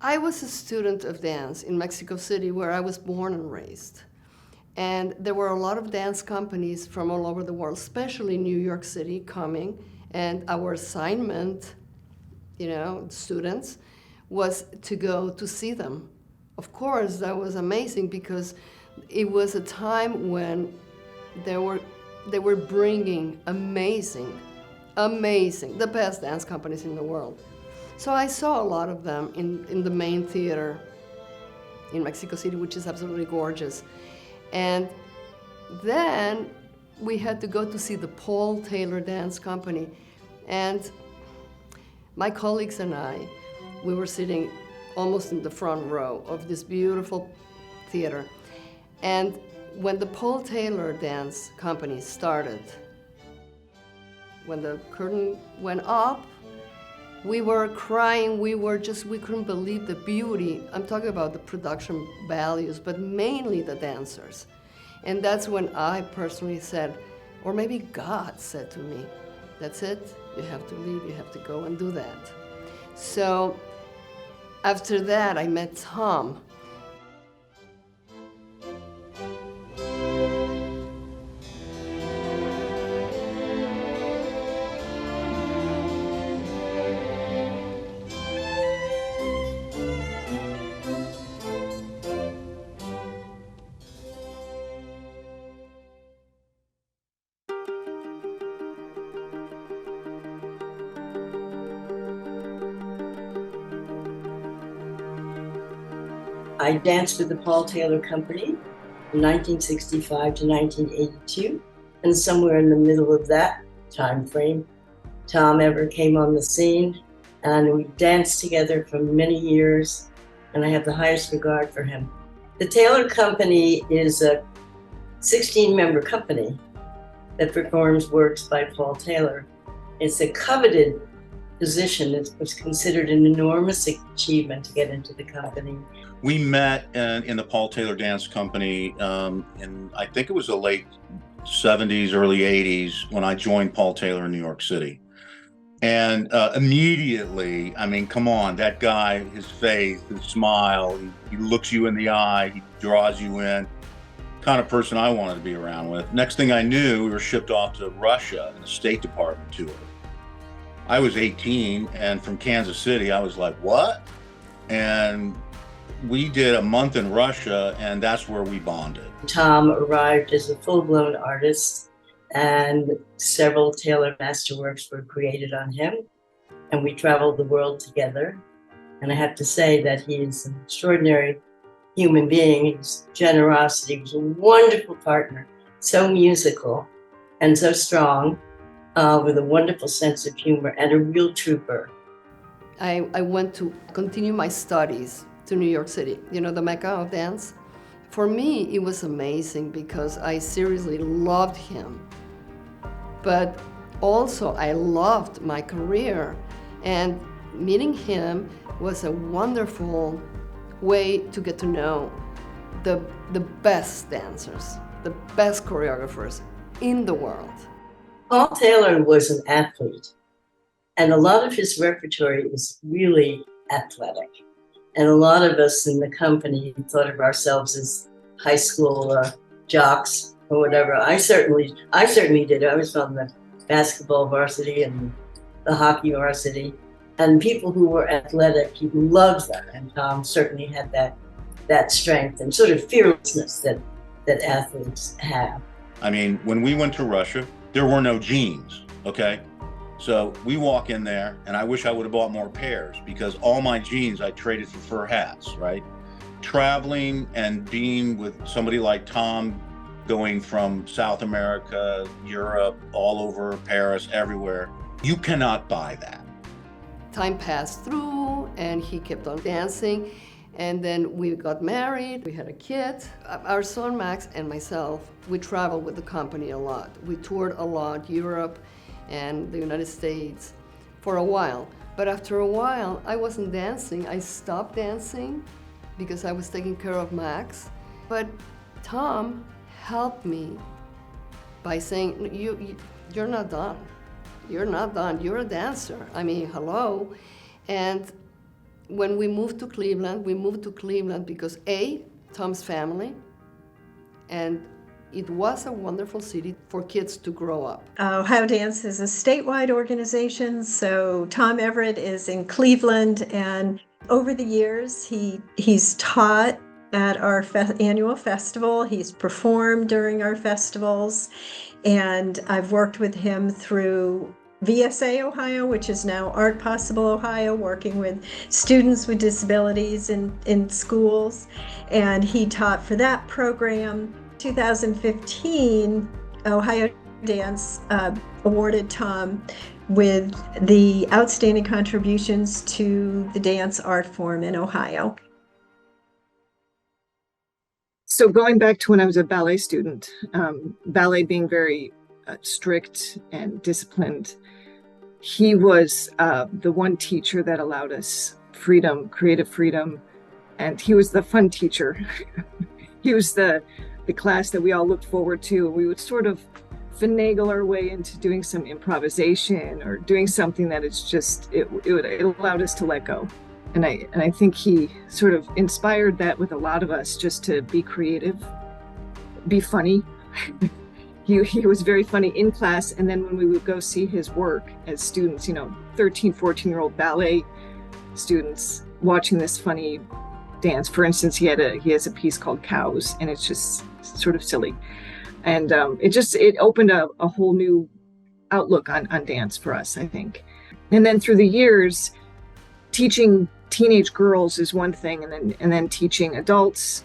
I was a student of dance in Mexico City, where I was born and raised. And there were a lot of dance companies from all over the world, especially New York City, coming. And our assignment, students, was to go to see them. Of course, that was amazing because it was a time when they were bringing amazing, the best dance companies in the world. So I saw a lot of them in the main theater in Mexico City, which is absolutely gorgeous. And then we had to go to see the Paul Taylor Dance Company. And my colleagues and I, we were sitting almost in the front row of this beautiful theater. And when the Paul Taylor Dance Company started, when the curtain went up, we were crying, we couldn't believe the beauty. I'm talking about the production values, but mainly the dancers. And that's when I personally said, or maybe God said to me, that's it, you have to leave, you have to go and do that. So after that, I met Tom. I danced with the Paul Taylor Company from 1965 to 1982, and somewhere in the middle of that time frame, Tom Evert came on the scene, and we danced together for many years, and I have the highest regard for him. The Taylor Company is a 16-member company that performs works by Paul Taylor. It's a coveted position. It was considered an enormous achievement to get into the company. We met in the Paul Taylor Dance Company in, I think it was the late 70s, early 80s, when I joined Paul Taylor in New York City. And immediately, I mean, come on, that guy, his face, his smile, he looks you in the eye, he draws you in. Kind of person I wanted to be around with. Next thing I knew, we were shipped off to Russia in a State Department tour. I was 18, and from Kansas City, I was like, what? And we did a month in Russia, and that's where we bonded. Tom arrived as a full-blown artist, and several Taylor masterworks were created on him, and we traveled the world together. And I have to say that he is an extraordinary human being. His generosity, he was a wonderful partner, so musical and so strong, with a wonderful sense of humor and a real trooper. I went to continue my studies to New York City, the Mecca of dance. For me, it was amazing because I seriously loved him. But also, I loved my career, and meeting him was a wonderful way to get to know the best dancers, the best choreographers in the world. Paul Taylor was an athlete, and a lot of his repertoire is really athletic. And a lot of us in the company thought of ourselves as high school jocks or whatever. I certainly did. I was on the basketball varsity and the hockey varsity, and people who were athletic, he loved that. And Tom certainly had that strength and sort of fearlessness that athletes have. I mean, when we went to Russia, there were no jeans, okay? So we walk in there, and I wish I would have bought more pairs because all my jeans I traded for fur hats, right? Traveling and being with somebody like Tom, going from South America, Europe, all over Paris, everywhere, you cannot buy that. Time passed through, and he kept on dancing. And then we got married, we had a kid. Our son Max and myself, we traveled with the company a lot. We toured a lot, Europe and the United States for a while. But after a while, I wasn't dancing. I stopped dancing because I was taking care of Max. But Tom helped me by saying, you're not done. You're not done, you're a dancer. I mean, hello. And When we moved to Cleveland because Tom's family, and it was a wonderful city for kids to grow up. Ohio Dance is a statewide organization, so Tom Everett is in Cleveland, and over the years he's taught at our annual festival. He's performed during our festivals, and I've worked with him through VSA Ohio, which is now Art Possible Ohio, working with students with disabilities in schools, and he taught for that program. 2015, Ohio Dance awarded Tom with the outstanding contributions to the dance art form in Ohio. So going back to when I was a ballet student, ballet being very strict and disciplined, he was the one teacher that allowed us freedom, creative freedom, and he was the fun teacher. He was the class that we all looked forward to, and we would sort of finagle our way into doing some improvisation or doing something that is just, it allowed us to let go. And I think he sort of inspired that with a lot of us, just to be creative, be funny. He was very funny in class, and then when we would go see his work as students, 13, 14-year-old ballet students watching this funny dance. For instance, he has a piece called Cows, and it's just sort of silly. And it opened a whole new outlook on dance for us, I think. And then through the years, teaching teenage girls is one thing, and then teaching adults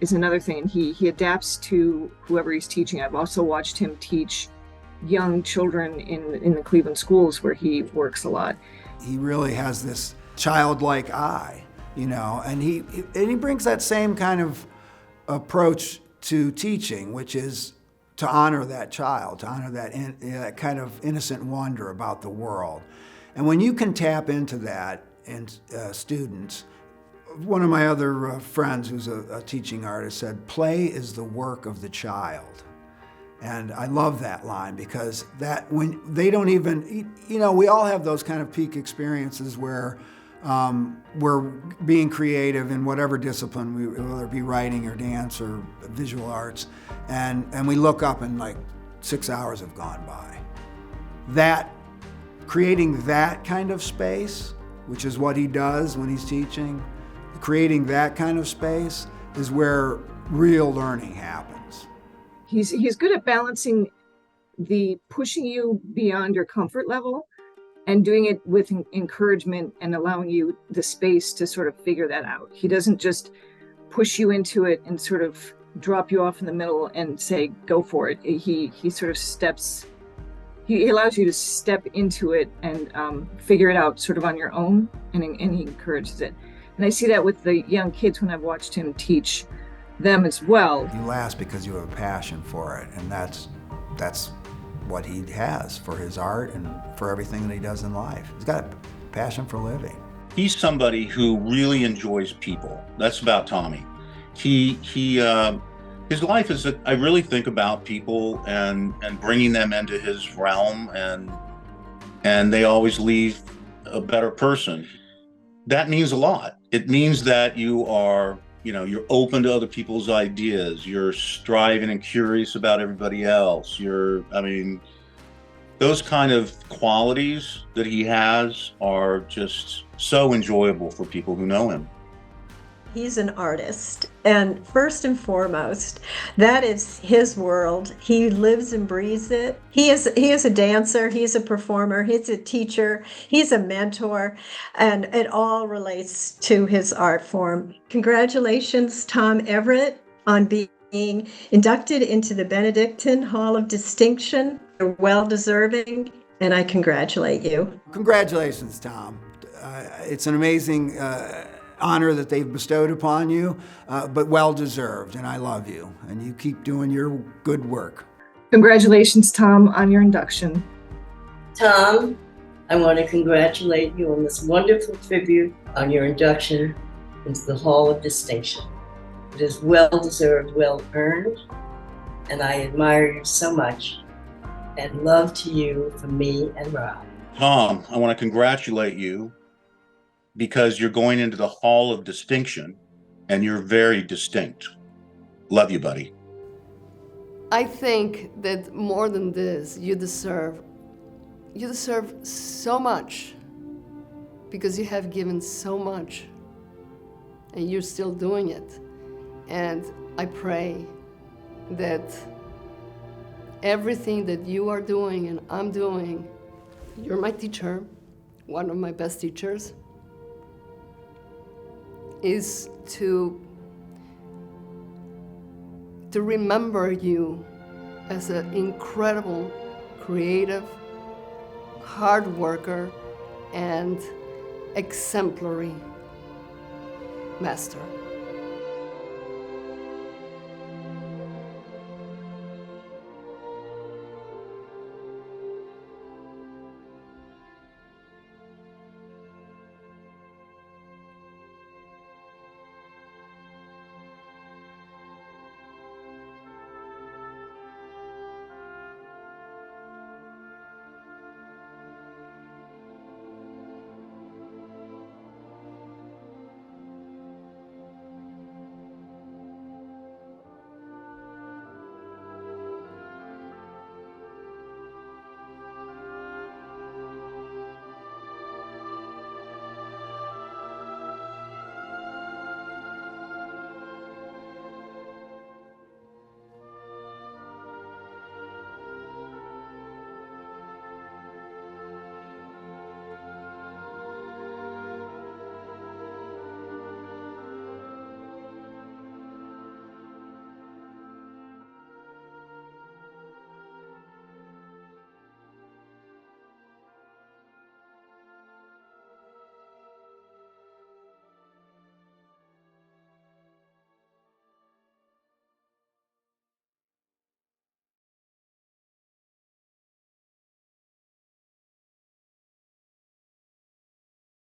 is another thing. And he adapts to whoever he's teaching. I've also watched him teach young children in the Cleveland schools where he works a lot. He really has this childlike eye, and he brings that same kind of approach to teaching, which is to honor that child, to honor that kind of innocent wonder about the world. And when you can tap into that in students, one of my other friends who's a teaching artist said, "Play is the work of the child." And I love that line, because that when they don't even, we all have those kind of peak experiences where we're being creative in whatever discipline, whether it be writing or dance or visual arts, and we look up and like 6 hours have gone by. Creating that kind of space, which is what he does when he's teaching, creating that kind of space is where real learning happens. He's good at balancing the pushing you beyond your comfort level and doing it with encouragement and allowing you the space to sort of figure that out. He doesn't just push you into it and sort of drop you off in the middle and say, go for it. He sort of he allows you to step into it and figure it out sort of on your own, and he encourages it. And I see that with the young kids when I've watched him teach them as well. You last because you have a passion for it, and that's what he has for his art and for everything that he does in life. He's got a passion for living. He's somebody who really enjoys people. That's about Tommy. His life is I really think about people and bringing them into his realm, and they always leave a better person. That means a lot. It means that you are, you're open to other people's ideas. You're striving and curious about everybody else. Those kind of qualities that he has are just so enjoyable for people who know him. He's an artist, and first and foremost, that is his world. He lives and breathes it. He is a dancer, he's a performer, he's a teacher, he's a mentor, and it all relates to his art form. Congratulations, Tom Everett, on being inducted into the Benedictine Hall of Distinction. You're well deserving, and I congratulate you. Congratulations, Tom. It's an amazing honor that they've bestowed upon you, but well-deserved, and I love you, and you keep doing your good work. Congratulations, Tom, on your induction. Tom, I want to congratulate you on this wonderful tribute on your induction into the Hall of Distinction. It is well-deserved, well-earned, and I admire you so much, and love to you from me and Rob. Tom, I want to congratulate you because you're going into the hall of distinction and you're very distinct. Love you, buddy. I think that more than this, you deserve so much, because you have given so much and you're still doing it. And I pray that everything that you are doing and I'm doing, you're my teacher, one of my best teachers, is to remember you as an incredible, creative, hard worker, and exemplary master.